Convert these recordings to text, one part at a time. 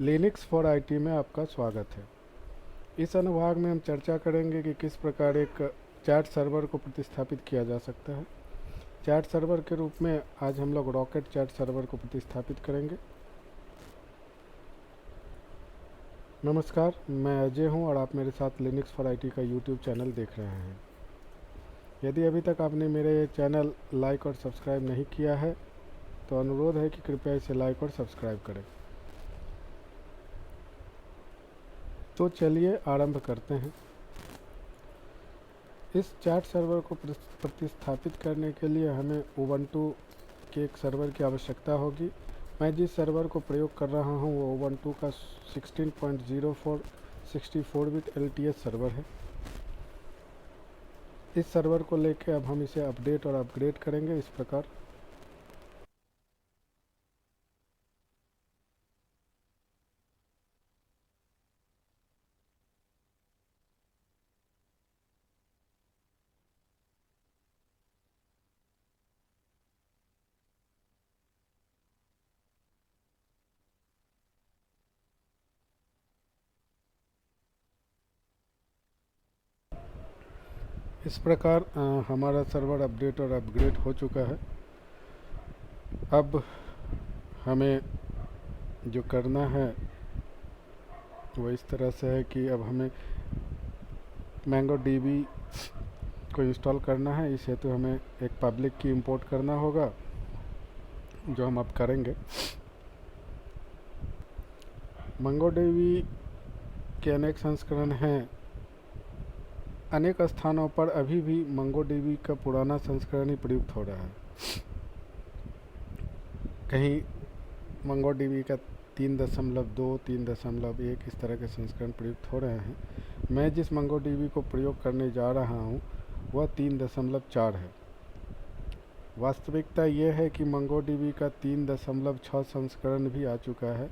Linux for IT में आपका स्वागत है। इस अनुभाग में हम चर्चा करेंगे कि किस प्रकार एक चैट सर्वर को प्रतिस्थापित किया जा सकता है। चैट सर्वर के रूप में आज हम लोग रॉकेट चैट सर्वर को प्रतिस्थापित करेंगे। नमस्कार, मैं अजय हूं और आप मेरे साथ लिनक्स फॉर आईटी का यूट्यूब चैनल देख रहे हैं। यदि अभी तक आपने मेरे चैनल लाइक और सब्सक्राइब नहीं किया है तो अनुरोध है कि कृपया इसे लाइक और सब्सक्राइब करें। तो चलिए आरंभ करते हैं। इस चैट सर्वर को प्रतिस्थापित करने के लिए हमें उबंटू के एक सर्वर की आवश्यकता होगी। मैं जिस सर्वर को प्रयोग कर रहा हूं वो उबंटू का 16.04 64 बिट LTS सर्वर है। इस सर्वर को लेकर अब हम इसे अपडेट और अपग्रेड करेंगे इस प्रकार। इस प्रकार हमारा सर्वर अपडेट और अपग्रेड हो चुका है। अब हमें जो करना है वो इस तरह से है कि अब हमें MongoDB को इंस्टॉल करना है। इस हेतु हमें एक पब्लिक की इंपोर्ट करना होगा, जो हम अब करेंगे। MongoDB के अनेक संस्करण हैं। अनेक स्थानों पर अभी भी MongoDB का पुराना संस्करण ही प्रयुक्त हो रहा है। कहीं MongoDB का 3.2, 3.1 इस तरह के संस्करण प्रयुक्त हो रहे हैं। मैं जिस MongoDB को प्रयोग करने जा रहा हूँ वह 3.4 है। वास्तविकता यह है कि MongoDB का 3.6 संस्करण भी आ चुका है,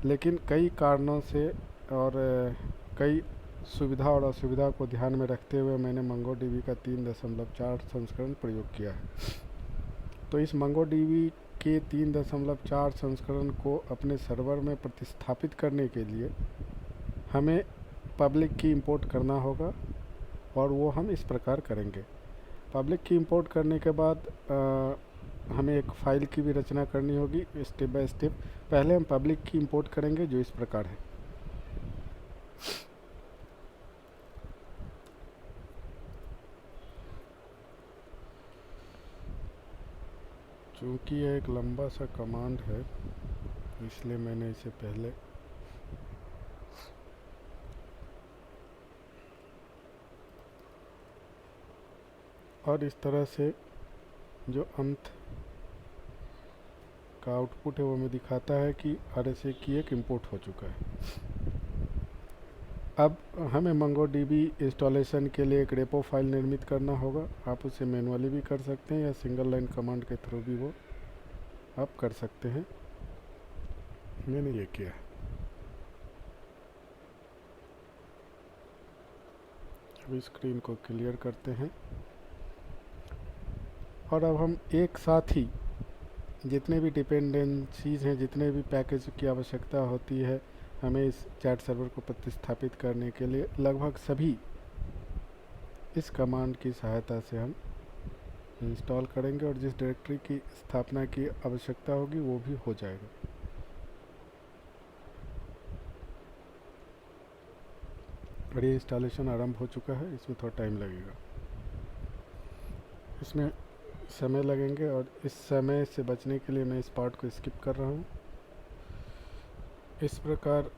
लेकिन कई कारणों से और कई सुविधा और असुविधा को ध्यान में रखते हुए मैंने MongoDB का 3.4 संस्करण प्रयोग किया है। तो इस MongoDB के 3.4 संस्करण को अपने सर्वर में प्रतिस्थापित करने के लिए हमें पब्लिक की इंपोर्ट करना होगा और वो हम इस प्रकार करेंगे। पब्लिक की इंपोर्ट करने के बाद हमें एक फ़ाइल की भी रचना करनी होगी स्टेप बाय स्टेप। पहले हम पब्लिक की इंपोर्ट करेंगे जो इस प्रकार है। चूँकि यह एक लंबा सा कमांड है इसलिए मैंने इसे पहले और इस तरह से जो अंत का आउटपुट है वो हमें दिखाता है कि RSA की एक इंपोर्ट हो चुका है। अब हमें MongoDB इंस्टॉलेशन के लिए एक रेपो फाइल निर्मित करना होगा। आप उसे मैनुअली भी कर सकते हैं या सिंगल लाइन कमांड के थ्रू भी वो आप कर सकते हैं। मैंने ये किया। अब स्क्रीन को क्लियर करते हैं और अब हम एक साथ ही जितने भी डिपेंडेंसीज हैं, जितने भी पैकेज की आवश्यकता होती है हमें इस चैट सर्वर को प्रतिस्थापित करने के लिए, लगभग सभी इस कमांड की सहायता से हम इंस्टॉल करेंगे और जिस डायरेक्टरी की स्थापना की आवश्यकता होगी वो भी हो जाएगा। और ये इंस्टॉलेशन आरंभ हो चुका है। इसमें थोड़ा टाइम लगेगा, इसमें समय लगेंगे और इस समय से बचने के लिए मैं इस पार्ट को स्किप कर रहा हूँ। इस प्रकार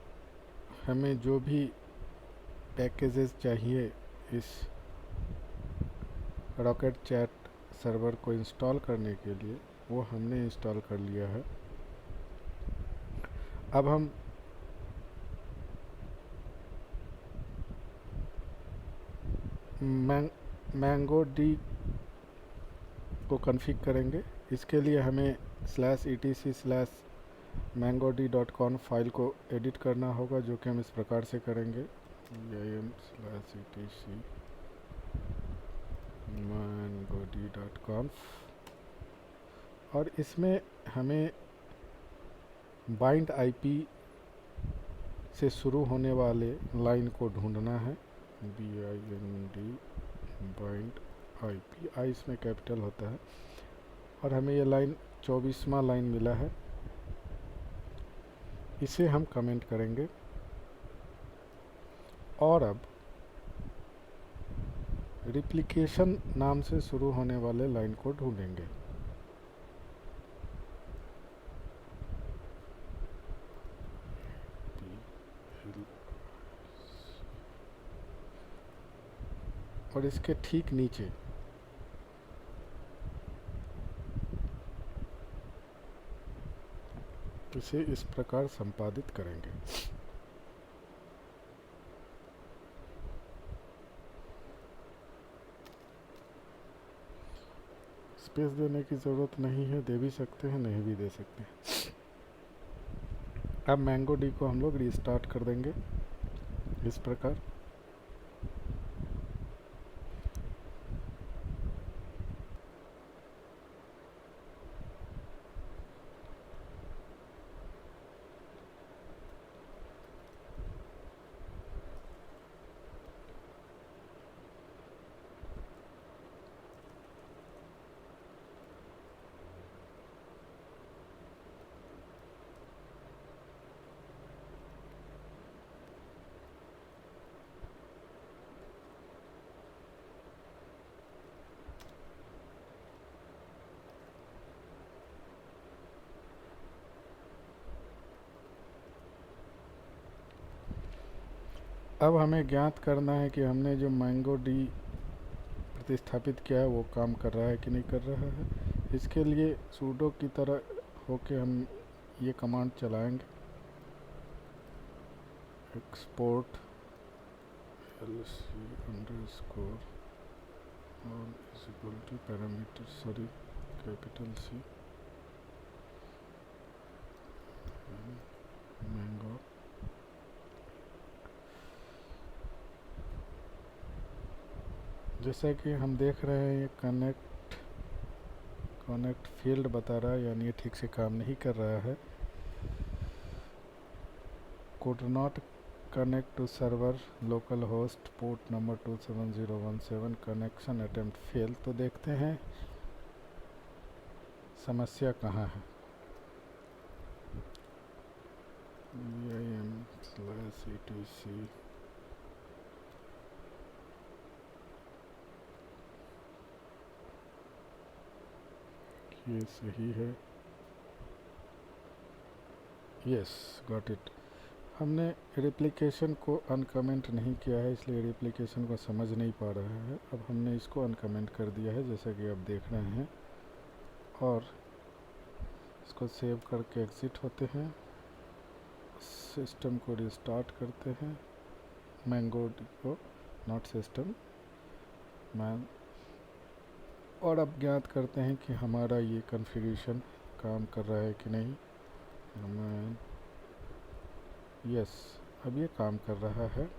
हमें जो भी पैकेजेस चाहिए इस रॉकेट चैट सर्वर को इंस्टॉल करने के लिए वो हमने इंस्टॉल कर लिया है। अब हम MongoDB को कॉन्फ़िग करेंगे। इसके लिए हमें /etc/mongod.conf फाइल को एडिट करना होगा, जो कि हम इस प्रकार से करेंगे im/etc/mongod.conf। और इसमें हमें बाइंड IP से शुरू होने वाले लाइन को ढूंढना है। BIND बाइंड IP, आई इसमें कैपिटल होता है। और हमें ये लाइन 24वां लाइन मिला है, इसे हम कमेंट करेंगे। और अब रिप्लिकेशन नाम से शुरू होने वाले लाइन को ढूंढेंगे। और इसके ठीक नीचे इसे इस प्रकार संपादित करेंगे। स्पेस देने की ज़रूरत नहीं है, दे भी सकते हैं, नहीं भी दे सकते हैं। अब मैंगो डी को हम लोग रीस्टार्ट कर देंगे इस प्रकार। अब हमें ज्ञात करना है कि हमने जो मैंगो डी प्रतिस्थापित किया है वो काम कर रहा है कि नहीं कर रहा है। इसके लिए सूडो की तरह होके हम ये कमांड चलाएंगे, एक्सपोर्ट lc अंडरस्कोर और is equal to parameter, sorry capital C mango जैसा कि हम देख रहे हैं ये कनेक्ट फील्ड बता रहा है, यानी ये ठीक से काम नहीं कर रहा है। could not connect to server local host port number 27017 connection attempt fail। तो देखते हैं समस्या कहाँ है। vim/etc ये सही है, यस गॉट इट। हमने रेप्लिकेशन को अनकमेंट नहीं किया है, इसलिए रेप्लिकेशन को समझ नहीं पा रहा है। अब हमने इसको अनकमेंट कर दिया है जैसा कि आप देख रहे हैं, और इसको सेव करके एग्ज़िट होते हैं, सिस्टम को रिस्टार्ट करते हैं, मैंगो को नॉट सिस्टम मैन, और अब ज्ञात करते हैं कि हमारा ये कॉन्फ़िगरेशन काम कर रहा है कि नहीं। हमें यस, अब ये काम कर रहा है।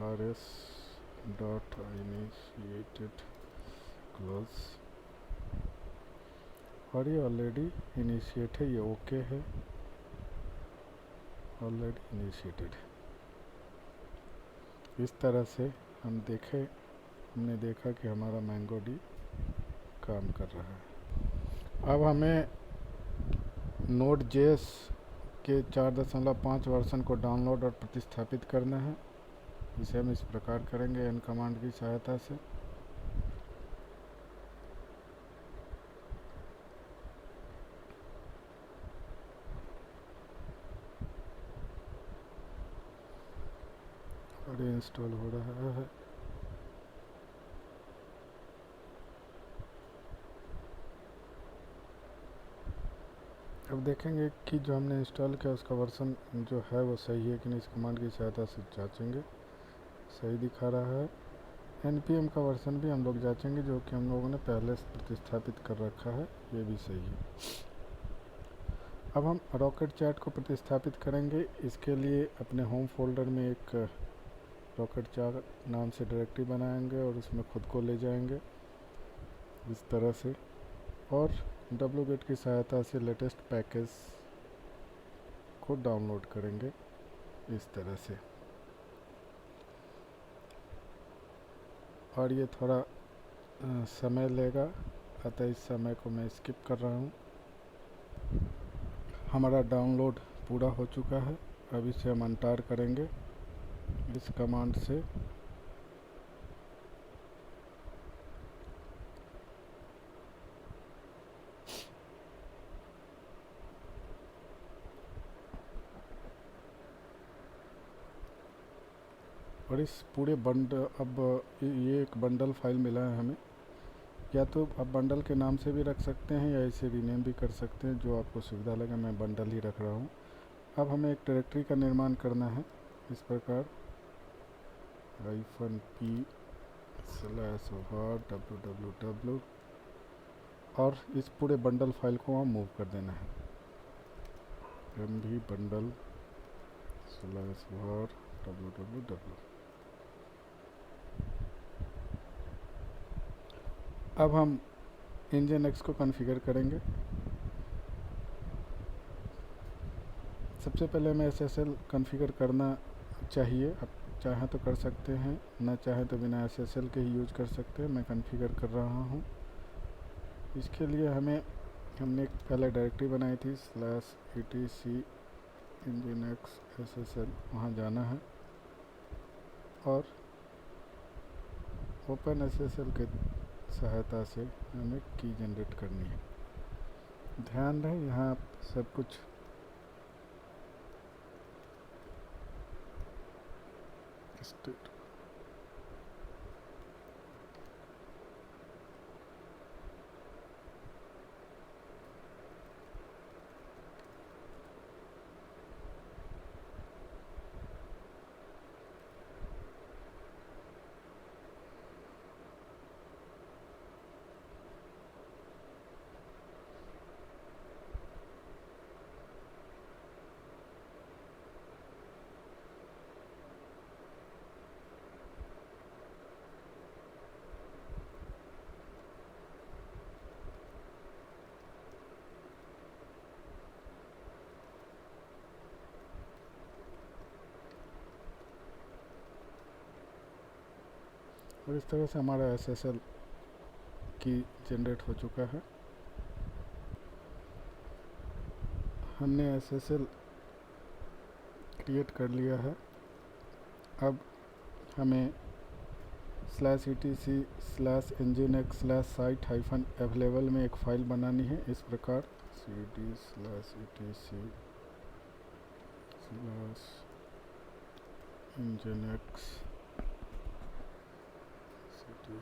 rs डॉट इनिशिएटेड क्लोज, और ये ऑलरेडी इनिशिएट है, ये ओके है, ऑलरेडी इनिशिएटेड। इस तरह से हमने देखा कि हमारा मैंगो डी काम कर रहा है। अब हमें Node.js के 4.5 वर्जन को डाउनलोड और प्रतिस्थापित करना है। इसे हम इस प्रकार करेंगे n कमांड की सहायता से। और ये इंस्टॉल हो रहा है। अब देखेंगे कि जो हमने इंस्टॉल किया उसका वर्जन जो है वो सही है कि नहीं। इस कमांड की सहायता से जांचेंगे, सही दिखा रहा है। npm का वर्जन भी हम लोग जांचेंगे, जो कि हम लोगों ने पहले से प्रतिस्थापित कर रखा है, ये भी सही है। अब हम रॉकेट चैट को प्रतिस्थापित करेंगे। इसके लिए अपने होम फोल्डर में एक रॉकेट चैट नाम से डायरेक्टरी बनाएंगे और उसमें खुद को ले जाएंगे इस तरह से, और wget की सहायता से लेटेस्ट पैकेज को डाउनलोड करेंगे। इस तरह से। और ये थोड़ा समय लेगा, अतः इस समय को मैं स्किप कर रहा हूँ। हमारा डाउनलोड पूरा हो चुका है। अब इसे हम अनटार करेंगे इस कमांड से। और इस पूरे बंडल, अब ये एक बंडल फाइल मिला है हमें। या तो आप बंडल के नाम से भी रख सकते हैं या इसे रीनेम भी कर सकते हैं, जो आपको सुविधा लगे। मैं बंडल ही रख रहा हूँ। अब हमें एक डायरेक्टरी का निर्माण करना है इस प्रकार -p/var/www, और इस पूरे बंडल फाइल को वहाँ मूव कर देना है। mv bundle/var/www। अब हम nginx को कॉन्फ़िगर करेंगे। सबसे पहले हमें SSL कॉन्फ़िगर करना चाहिए। आप चाहें तो कर सकते हैं, ना चाहें तो बिना SSL के ही यूज कर सकते हैं। मैं कॉन्फ़िगर कर रहा हूँ। इसके लिए हमने एक पहले डायरेक्टरी बनाई थी /etc nginx SSL, वहाँ जाना है और ओपन SSL के सहायता से हमें की जनरेट करनी है। ध्यान रहे यहाँ सब कुछ स्टेट और इस तरह से हमारा SSL की जनरेट हो चुका है। हमने SSL क्रिएट कर लिया है। अब हमें /etc/nginx/site-available में एक फ़ाइल बनानी है इस प्रकार cd/etc/nginx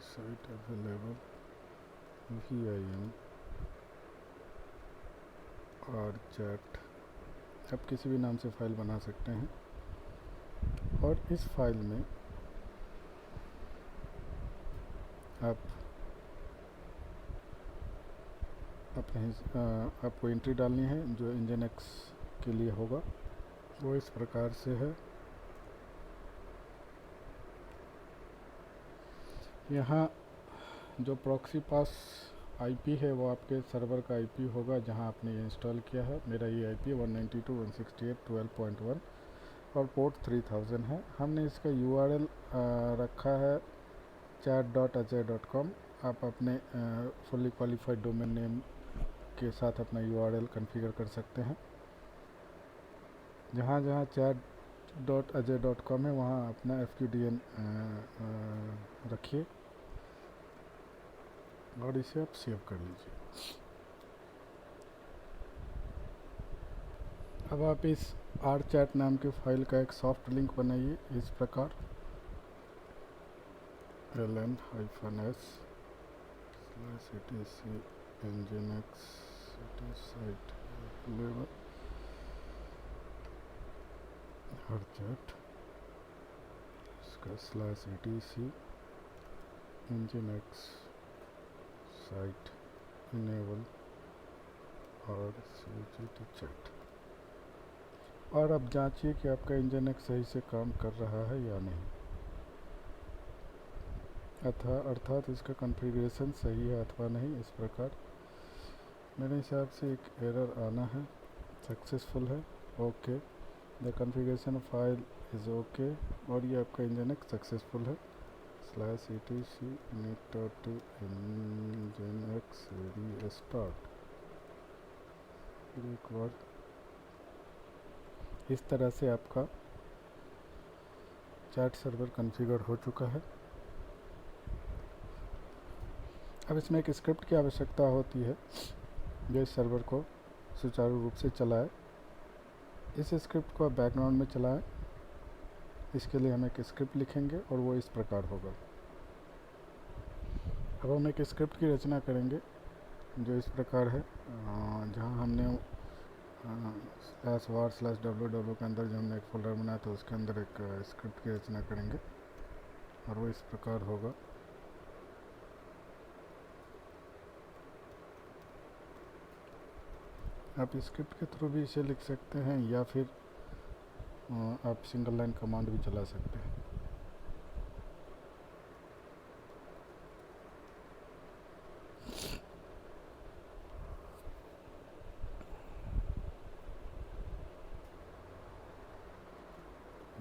site-available vim rchat। आप किसी भी नाम से फ़ाइल बना सकते हैं। और इस फाइल में आपको एंट्री डालनी है जो nginx के लिए होगा। वो इस प्रकार से है। यहाँ जो प्रॉक्सी पास आईपी है वो आपके सर्वर का आईपी होगा जहाँ आपने ये इंस्टॉल किया है। मेरा ये आईपी 192.168.12.1 और पोर्ट 3000 है। हमने इसका यूआरएल रखा है chat.ajay.com। आप अपने फुली क्वालिफाइड डोमेन नेम के साथ अपना यूआरएल कॉन्फ़िगर कर सकते हैं। जहाँ जहाँ chat.ajay.com है वहाँ अपना fqdn रखिए और इसे आप सेव कर लीजिए। अब आप इस rchat नाम के फाइल का एक सॉफ्ट लिंक बनाइए इस प्रकार ln-s/etc nginx site available rchat, इसका /etc nginx site enable और chat। और अब जांचिए कि आपका nginx सही से काम कर रहा है या नहीं, अर्थात इसका कॉन्फ़िगरेशन सही है अथवा नहीं। इस प्रकार मेरे हिसाब से एक एरर आना है, सक्सेसफुल है, okay. The configuration file is okay, और ये आपका इंजनक्स सक्सेसफुल है। /etc init nginx restart। एक बार इस तरह से आपका चैट सर्वर कॉन्फ़िगर हो चुका है। अब इसमें एक स्क्रिप्ट की आवश्यकता होती है जो इस सर्वर को सुचारू रूप से चलाए। इस स्क्रिप्ट को आप बैकग्राउंड में चलाएं। इसके लिए हम एक स्क्रिप्ट लिखेंगे और वो इस प्रकार होगा। अब हम एक स्क्रिप्ट की रचना करेंगे जो इस प्रकार है, जहाँ हमने /var/www के अंदर जो हमने एक फोल्डर बनाया था उसके अंदर एक स्क्रिप्ट की रचना करेंगे और वो इस प्रकार होगा। आप स्क्रिप्ट के थ्रू भी इसे लिख सकते हैं या फिर आप सिंगल लाइन कमांड भी चला सकते हैं।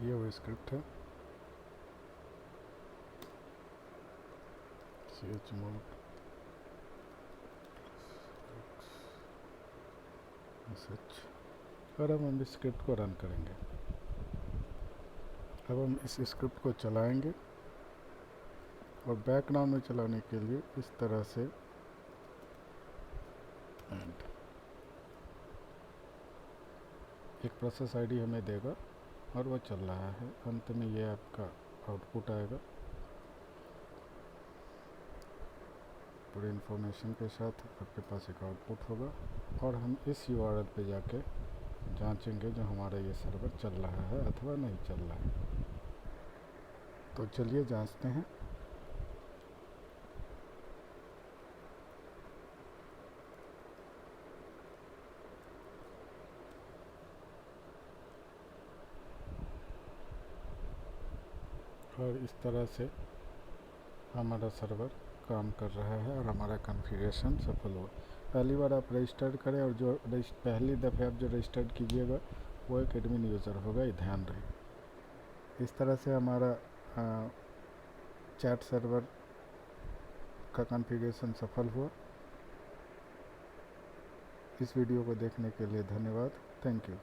ये वो स्क्रिप्ट है। chmod और अब हम इस स्क्रिप्ट को रन करेंगे। अब हम इस स्क्रिप्ट को चलाएंगे और बैकग्राउंड में चलाने के लिए इस तरह से एक प्रोसेस आईडी हमें देगा और वो चल रहा है। अंत में ये आपका आउटपुट आएगा पूरी इन्फॉर्मेशन के साथ। आपके पास एक आउटपुट होगा और हम इस URL पे जाके जांचेंगे जो हमारा ये सर्वर चल रहा है अथवा नहीं चल रहा है। तो चलिए जांचते हैं। और इस तरह से हमारा सर्वर काम कर रहा है और हमारा कॉन्फ़िगरेशन सफल हुआ। पहली बार आप रजिस्टर्ड करें और जो पहली दफ़े आप जो रजिस्टर्ड कीजिएगा वो एक एडमिन यूज़र होगा, ये ध्यान रहे। इस तरह से हमारा चैट सर्वर का कॉन्फ़िगरेशन सफल हुआ। इस वीडियो को देखने के लिए धन्यवाद। Thank you.